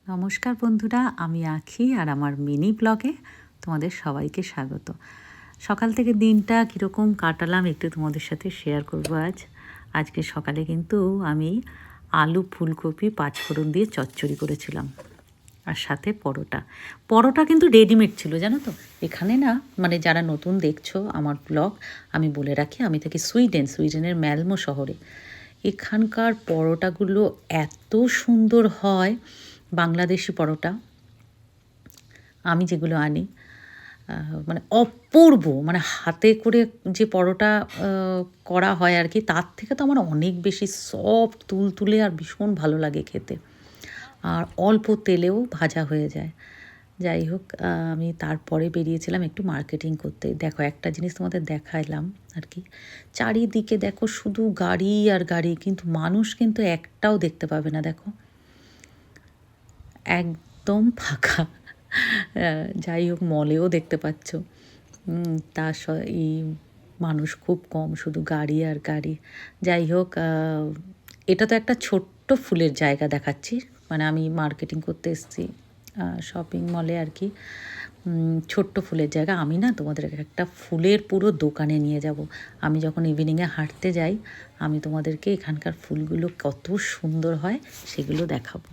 নমস্কার বন্ধুরা, আমি আঁখি আর আমার মিনি ব্লগে তোমাদের সবাইকে স্বাগত। সকাল থেকে দিনটা কীরকম কাটালাম একটু তোমাদের সাথে শেয়ার করব আজকে সকালে কিন্তু আমি আলু ফুলকপি পাঁচফোড়ন দিয়ে চচ্চড়ি করেছিলাম আর সাথে পরোটা কিন্তু রেডিমেড ছিল, জানো তো। এখানে না, মানে যারা নতুন দেখছো আমার ব্লগ, আমি বলে রাখি আমি থাকি সুইডেনের ম্যালমো শহরে। এখানকার পরোটাগুলো এত সুন্দর হয়, বাংলাদেশি পরোটা আমি যেগুলো আনি মানে অপূর্ব, মানে হাতে করে যে পরোটা করা হয় আর কি, তার থেকে তো আমার অনেক বেশি সফট তুলতুলে আর ভীষণ ভালো লাগে খেতে, আর অল্প তেলেও ভাজা হয়ে যায়। যাই হোক, আমি তারপরে বেরিয়েছিলাম একটু মার্কেটিং করতে। দেখো, একটা জিনিস তোমাদের দেখাইলাম আর কি, চারিদিকে দেখো শুধু গাড়ি আর গাড়ি, কিন্তু মানুষ কিন্তু একটাও দেখতে পাবে না। দেখো, একদম ফাঁকা। যাই হোক, মলেও দেখতে পাচ্ছ তার এই মানুষ খুব কম, শুধু গাড়ি আর গাড়ি। যাই হোক, এটা তো একটা ছোট্ট ফুলের জায়গা দেখাচ্ছি, মানে আমি মার্কেটিং করতে এসেছি শপিং মলে আর কি। ছোট্ট ফুলের জায়গা। আমি না তোমাদের একটা ফুলের পুরো দোকানে নিয়ে যাব। আমি যখন ইভিনিংয়ে হাঁটতে যাই, আমি তোমাদেরকে এখানকার ফুলগুলো কত সুন্দর হয় সেগুলো দেখাবো।